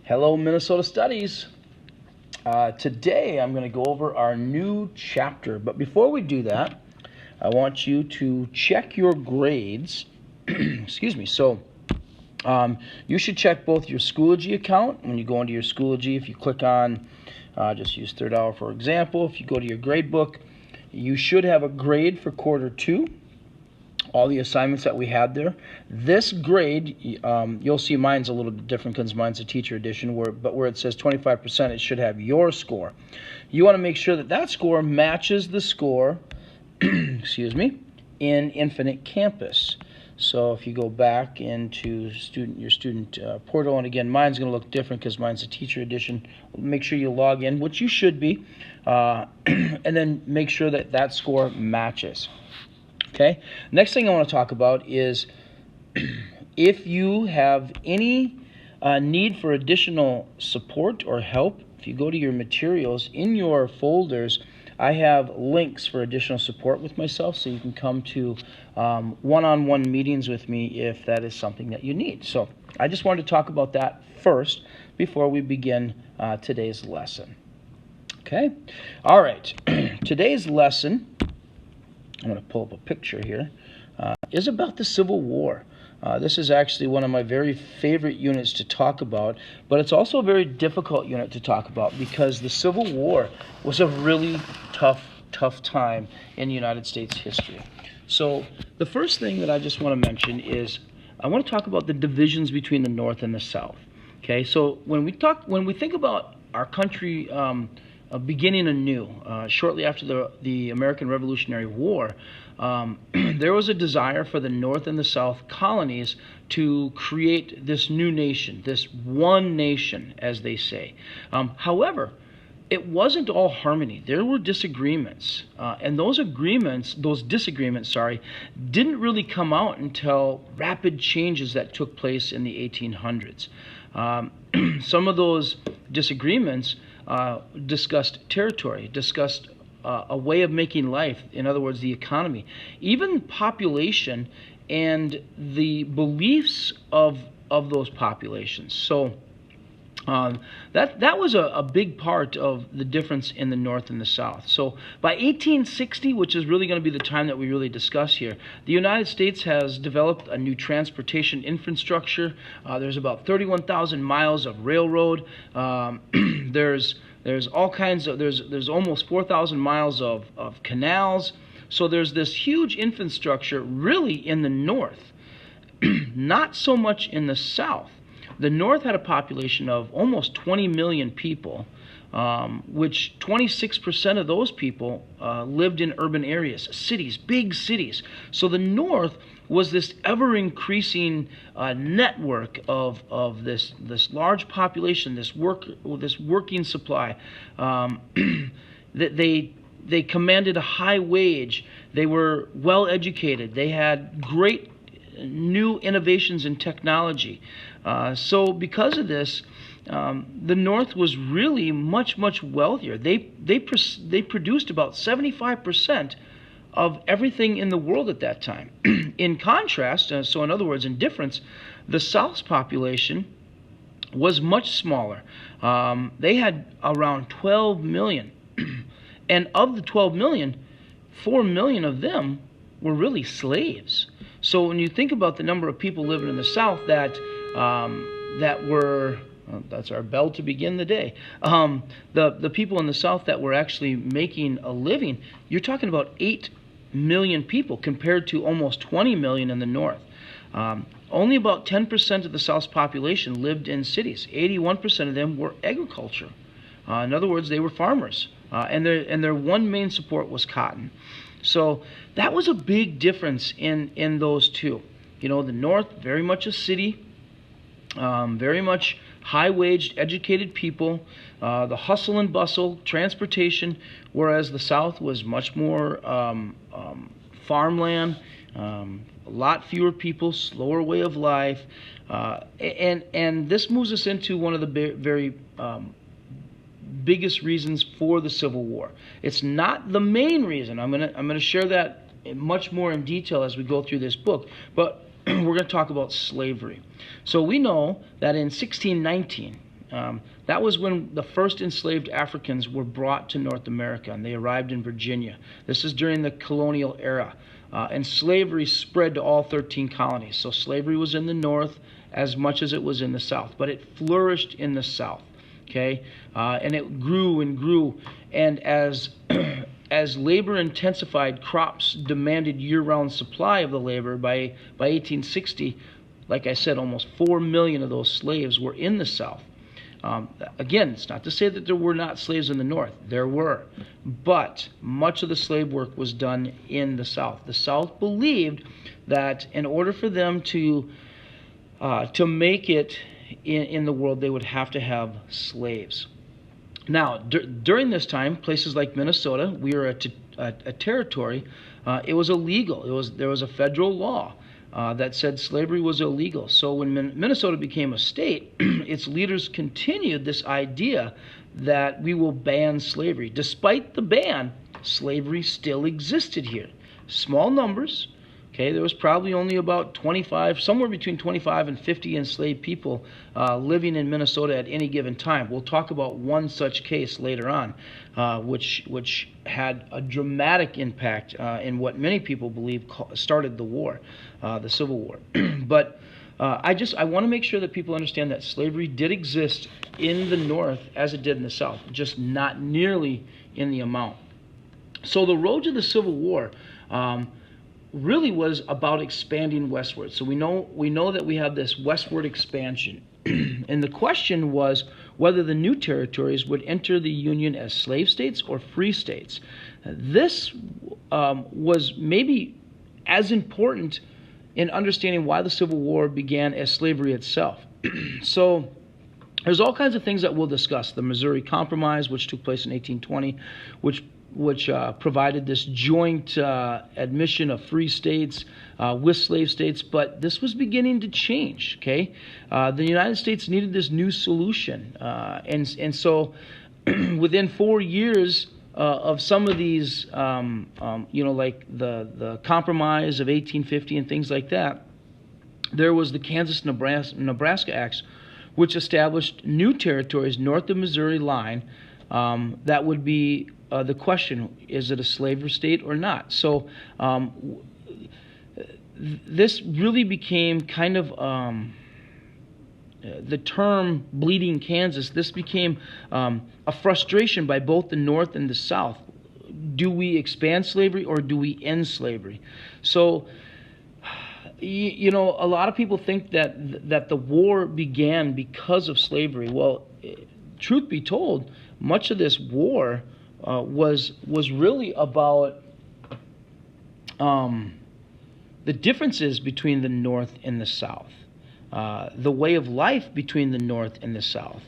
Hello, Minnesota Studies. Today I'm going to go over our new chapter, but before we do that, I want you to check your grades. Excuse me. You should check both your Schoology account. When you go into your Schoology, if you click on, just use third hour for example, if you go to your grade book, you should have a grade for quarter 2. All the assignments that we had there. This grade, you'll see mine's a little bit different because mine's a teacher edition, but where it says 25%, it should have your score. You want to make sure that that score matches the score, excuse me, in Infinite Campus. So if you go back into your student portal, and again, mine's going to look different because mine's a teacher edition. Make sure you log in, which you should be, and then make sure that that score matches. Okay. Next thing I want to talk about is if you have any need for additional support or help, if you go to your materials in your folders, I have links for additional support with myself, so you can come to one-on-one meetings with me if that is something that you need. So I just wanted to talk about that first before we begin today's lesson. Okay. All right. Today's lesson, I'm going to pull up a picture here, is about the Civil War. This is actually one of my very favorite units to talk about, but it's also a very difficult unit to talk about because the Civil War was a really tough time in United States history. So the first thing that I just want to mention is I want to talk about the divisions between the North and the South. Okay, so when we think about our country beginning anew, shortly after the American Revolutionary War, there was a desire for the North and the South colonies to create this new nation, this one nation, as they say. However, it wasn't all harmony. There were disagreements, and those disagreements, didn't really come out until rapid changes that took place in the 1800s. Some of those disagreements discussed territory, discussed a way of making life, in other words, the economy, even population and the beliefs of those populations. So that was a big part of the difference in the North and the South. So by 1860, which is really going to be the time that we really discuss here, the United States has developed a new transportation infrastructure. There's about 31,000 miles of railroad. There's all kinds of, there's almost 4,000 miles of canals. So there's this huge infrastructure really in the North, not so much in the South. The North had a population of almost 20 million people, which 26% of those people lived in urban areas, cities, big cities. So the North was this ever-increasing network of this large population, this working supply. That they commanded a high wage. They were well educated. They had great new innovations in technology. So because of this, the North was really much wealthier. They produced about 75% of everything in the world at that time. In contrast, so in other words, in difference, the South's population was much smaller. They had around 12 million. And of the 12 million, 4 million of them were really slaves. So when you think about the number of people living in the South that were, that's our bell to begin the day, the people in the South that were actually making a living, you're talking about 8 million people compared to almost 20 million in the North. Only about 10% of the South's population lived in cities. 81% of them were agriculture. In other words, they were farmers, and their one main support was cotton. So that was a big difference in those two. You know, the North, very much a city, very much high-waged, educated people, the hustle and bustle, transportation, whereas the South was much more farmland, a lot fewer people, slower way of life, and this moves us into one of the very biggest reasons for the Civil War. It's not the main reason. I'm gonna share that much more in detail as we go through this book, but we're going to talk about slavery. So we know that in 1619, That was when the first enslaved Africans were brought to North America, and they arrived in Virginia. This is during the colonial era, and slavery spread to all 13 colonies. So slavery was in the North as much as it was in the South, but it flourished in the South. Okay, and it grew and grew, and as as labor intensified, crops demanded year-round supply of the labor. By 1860, like I said, almost 4 million of those slaves were in the South. Again, it's not to say that there were not slaves in the North. There were. But much of the slave work was done in the South. The South believed that in order for them to make it in the world, they would have to have slaves. Now, during this time, places like Minnesota, we were a territory. It was illegal. There was a federal law that said slavery was illegal. So when Minnesota became a state, its leaders continued this idea that we will ban slavery. Despite the ban, slavery still existed here. Small numbers. Okay, there was probably only about 25, somewhere between 25 and 50 enslaved people living in Minnesota at any given time. We'll talk about one such case later on, which had a dramatic impact in what many people believe started the war, the Civil War. But I want to make sure that people understand that slavery did exist in the North as it did in the South, just not nearly in the amount. So the road to the Civil War really was about expanding westward. So we know that we have this westward expansion. And the question was whether the new territories would enter the Union as slave states or free states. This was maybe as important in understanding why the Civil War began as slavery itself. So there's all kinds of things that we'll discuss. The Missouri Compromise, which took place in 1820, which provided this joint admission of free states with slave states, but this was beginning to change. Okay, the United States needed this new solution, and so within 4 years of some of these, like the Compromise of 1850 and things like that, there was the Kansas-Nebraska Acts, which established new territories north of the Missouri line that would be the question, is it a slave state or not? So this really became kind of the term bleeding Kansas. This became a frustration by both the North and the South. Do we expand slavery or do we end slavery? So, a lot of people think that the war began because of slavery. Well, truth be told, much of this war was really about the differences between the North and the South, the way of life between the North and the South.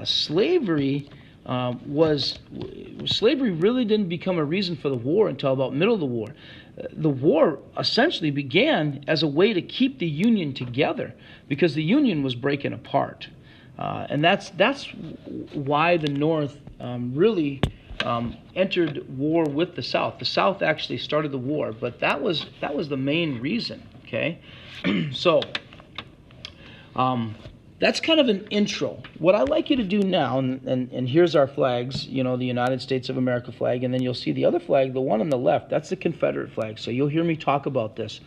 Slavery really didn't become a reason for the war until about middle of the war. The war essentially began as a way to keep the Union together because the Union was breaking apart, and that's why the North really entered war with the South. The South actually started the war, but that was the main reason. Okay, so that's kind of an intro. What I'd like you to do now, and here's our flags, the United States of America flag, and then you'll see the other flag, the one on the left, that's the Confederate flag. So you'll hear me talk about this.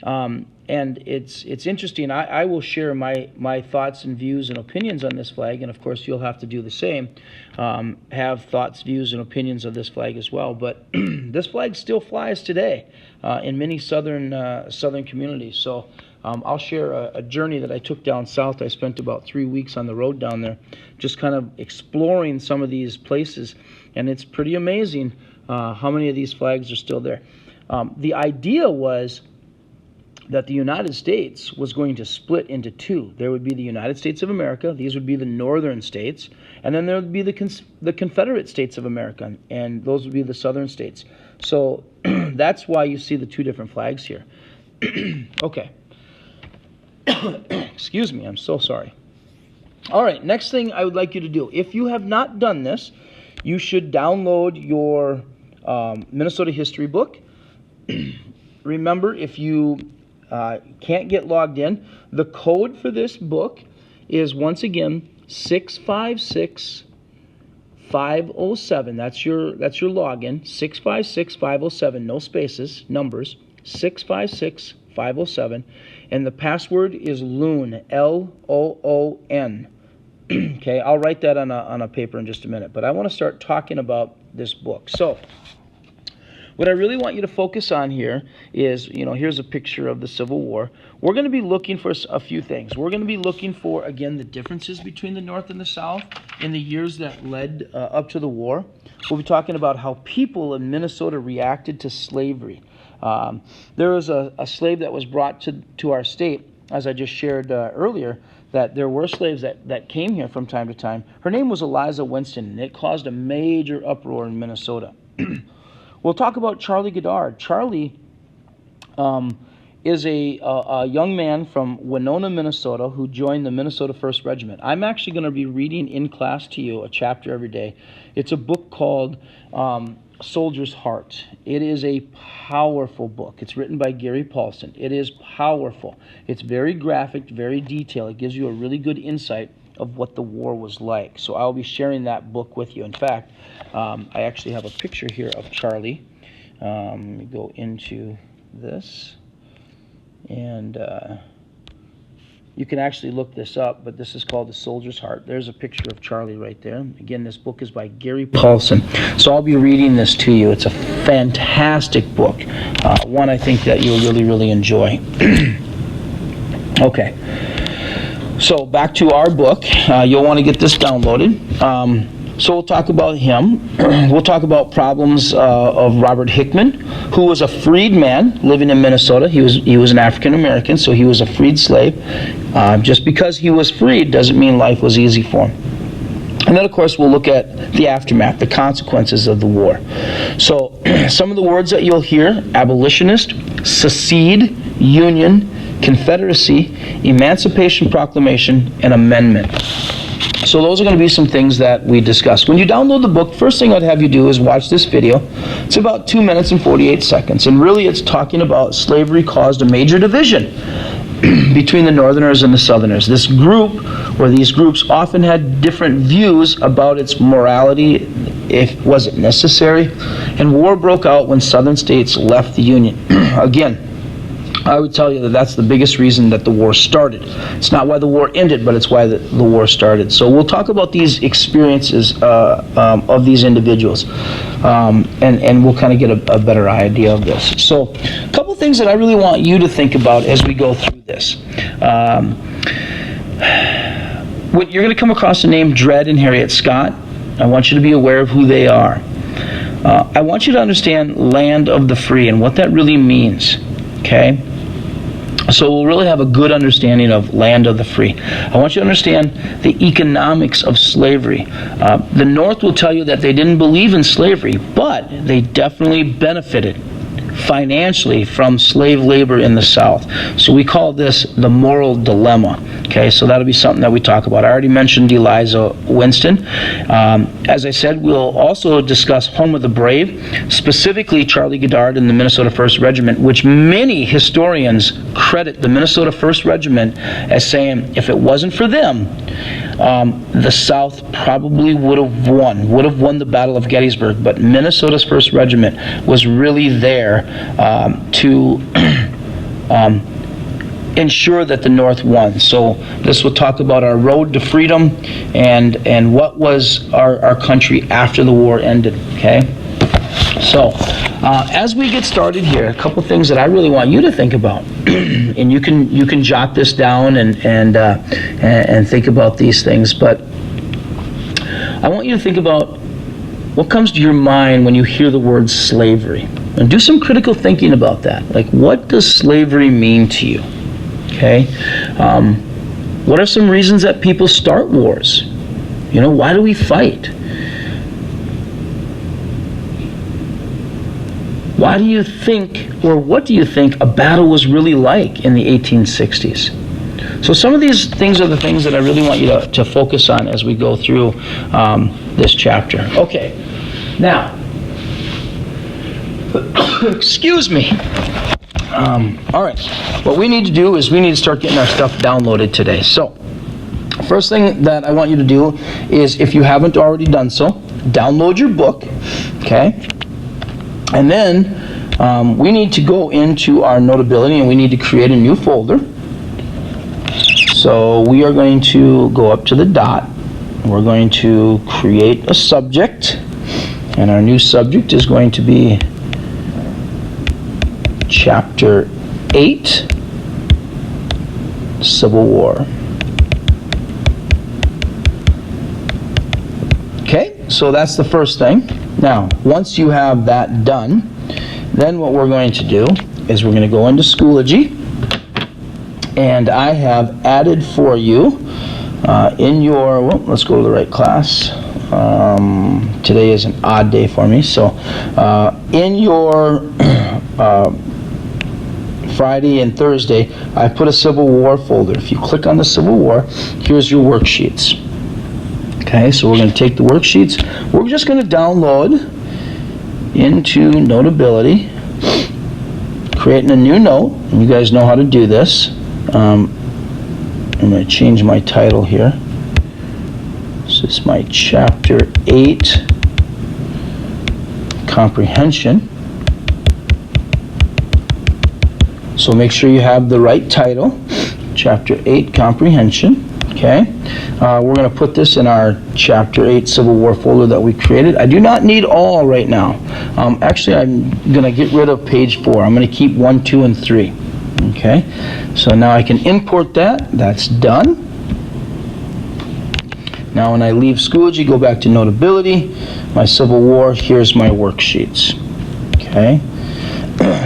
And it's interesting. I will share my thoughts and views and opinions on this flag, and of course you'll have to do the same. Have thoughts, views, and opinions of this flag as well. But this flag still flies today in many southern communities. So I'll share a journey that I took down south. I spent about 3 weeks on the road down there, just kind of exploring some of these places, and it's pretty amazing how many of these flags are still there. The idea was that the United States was going to split into two. There would be the United States of America, these would be the northern states, and then there would be the Confederate States of America, and those would be the southern states. So that's why you see the two different flags here. Okay. Excuse me, I'm so sorry. All right, next thing I would like you to do, if you have not done this, you should download your Minnesota history book. Remember, if you can't get logged in, the code for this book is, once again, 656-507. That's your login. 656-507. No spaces. Numbers. 656-507. And the password is Loon. Loon. Okay, I'll write that on a paper in just a minute. But I want to start talking about this book. So, what I really want you to focus on here is, here's a picture of the Civil War. We're going to be looking for a few things. We're going to be looking for, again, the differences between the North and the South in the years that led up to the war. We'll be talking about how people in Minnesota reacted to slavery. There was a slave that was brought to our state, as I just shared earlier, that there were slaves that came here from time to time. Her name was Eliza Winston, and it caused a major uproar in Minnesota. We'll talk about Charlie Goddard. Charlie is a young man from Winona, Minnesota, who joined the Minnesota 1st Regiment. I'm actually going to be reading in class to you a chapter every day. It's a book called Soldier's Heart. It is a powerful book. It's written by Gary Paulson. It is powerful. It's very graphic, very detailed. It gives you a really good insight of what the war was like. So I'll be sharing that book with you. In fact, I actually have a picture here of Charlie. Let me go into this. And you can actually look this up, but this is called The Soldier's Heart. There's a picture of Charlie right there. Again, this book is by Gary Paulson. So I'll be reading this to you. It's a fantastic book. One I think that you'll really, really enjoy. Okay. So back to our book. You'll want to get this downloaded. So we'll talk about him. We'll talk about problems of Robert Hickman, who was a freed man living in Minnesota. He was an African American, so he was a freed slave. Just because he was freed doesn't mean life was easy for him. And then, of course, we'll look at the aftermath, the consequences of the war. So some of the words that you'll hear: abolitionist, secede, union, Confederacy, Emancipation Proclamation, and Amendment. So those are going to be some things that we discuss. When you download the book, first thing I'd have you do is watch this video. It's about 2 minutes and 48 seconds. And really it's talking about slavery caused a major division between the Northerners and the Southerners. This group, or these groups, often had different views about its morality, if was it necessary. And war broke out when Southern states left the Union. Again, I would tell you that that's the biggest reason that the war started. It's not why the war ended, but it's why the war started. So we'll talk about these experiences of these individuals, and we'll kind of get a better idea of this. So a couple things that I really want you to think about as we go through this. You're going to come across the name Dred and Harriet Scott. I want you to be aware of who they are. I want you to understand land of the free and what that really means. Okay? So we'll really have a good understanding of land of the free. I want you to understand the economics of slavery. The North will tell you that they didn't believe in slavery, but they definitely benefited financially from slave labor in the South. So we call this the moral dilemma. Okay, so that'll be something that we talk about. I already mentioned Eliza Winston. As I said, we'll also discuss Home of the Brave, specifically Charlie Goddard and the Minnesota 1st Regiment, which many historians credit the Minnesota 1st Regiment as saying if it wasn't for them, the South probably would have won the Battle of Gettysburg. But Minnesota's 1st Regiment was really there to ensure that the North won. So this will talk about our road to freedom and what was our country after the war ended. Okay, so as we get started here, a couple things that I really want you to think about, and you can jot this down and think about these things. But I want you to think about what comes to your mind when you hear the word slavery, and do some critical thinking about that. Like, what does slavery mean to you? Okay, what are some reasons that people start wars? Why do we fight? Why do you think, or what do you think a battle was really like in the 1860s? So some of these things are the things that I really want you to focus on as we go through this chapter. Okay, now, excuse me. All right, what we need to do is we need to start getting our stuff downloaded today. So First thing that I want you to do is, if you haven't already done so, download your book, okay? And then we need to go into our Notability and we need to create a new folder. So we are going to go up to the dot. We're going to create a subject, and our new subject is going to be Chapter 8, Civil War. Okay, so that's the first thing. Now, once you have that done, then what we're going to do is we're going to go into Schoology, and I have added for you in your, well, let's go to the right class. Today is an odd day for me, so in your Friday and Thursday, I put a Civil War folder. If you click on the Civil War, here's your worksheets. Okay, so we're going to take the worksheets. We're just going to download into Notability, creating a new note, and you guys know how to do this. I'm going to change my title here. This is my Chapter 8 Comprehension. So make sure you have the right title, Chapter 8 Comprehension. Okay, we're going to put this in our Chapter 8 Civil War folder that we created. I do not need all right now. Actually, I'm going to get rid of page 4. I'm going to keep 1, 2, and 3. Okay, so now I can import that. That's done. Now when I leave Schoology, go back to Notability, my Civil War, here's my worksheets. Okay,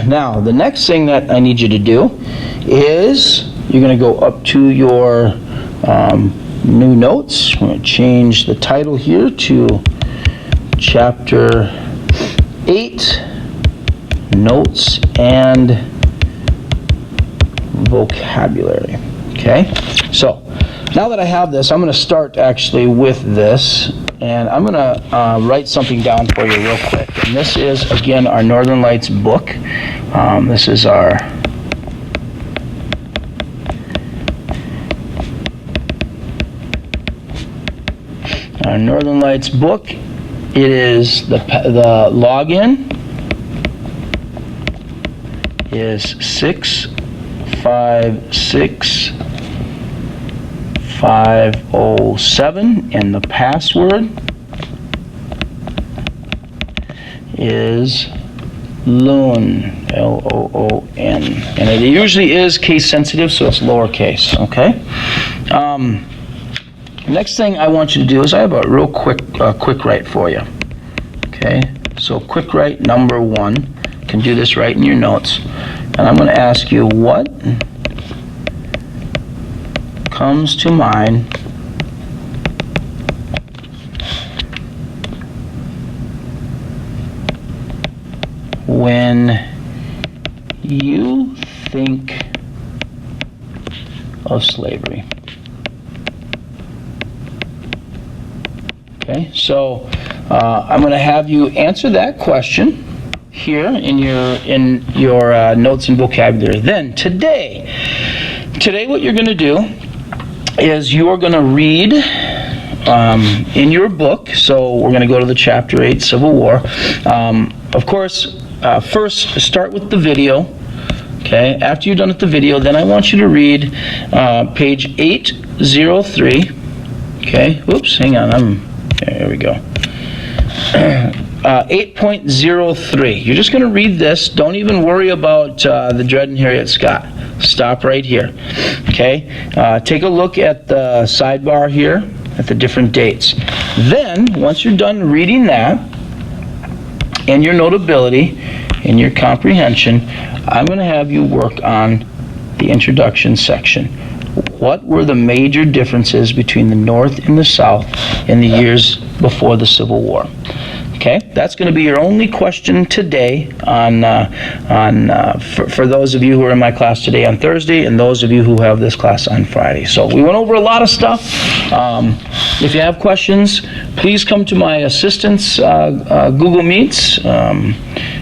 now the next thing that I need you to do is you're going to go up to your new notes. I'm going to change the title here to Chapter 8 Notes and Vocabulary. Okay, so now that I have this, I'm going to start actually with this, and I'm going to write something down for you real quick. And this is, again, our Northern Lights book. This is our Northern Lights book. It is the login is 656507, and the password is Loon, L-O-O-N, and it usually is case sensitive, so it's lowercase. Okay. Next thing I want you to do is I have a real quick write for you. Okay, so quick write number 1. You can do this right in your notes, and I'm going to ask you what comes to mind when you think of slavery. Okay, so I'm going to have you answer that question here in your notes and vocabulary. Then today what you're going to do is you're going to read in your book. So we're going to go to the Chapter 8 Civil War. Of course, first start with the video. Okay, after you're done with the video, then I want you to read page 803. Okay, oops, hang on, there we go. 8.03. You're just going to read this. Don't even worry about the Dred and Harriet Scott. Stop right here. Okay? Take a look at the sidebar here at the different dates. Then, once you're done reading that, and your Notability, and your comprehension, I'm going to have you work on the introduction section. What were the major differences between the North and the South in the years before the Civil War? Okay, that's going to be your only question today for those of you who are in my class today on Thursday, and those of you who have this class on Friday. So we went over a lot of stuff. If you have questions, please come to my assistant's Google Meets.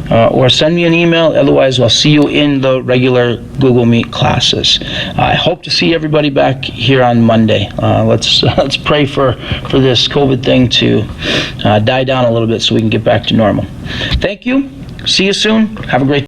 or send me an email. Otherwise, I'll see you in the regular Google Meet classes. I hope to see everybody back here on Monday. Let's pray for this COVID thing to die down a little bit so we can get back to normal. Thank you. See you soon. Have a great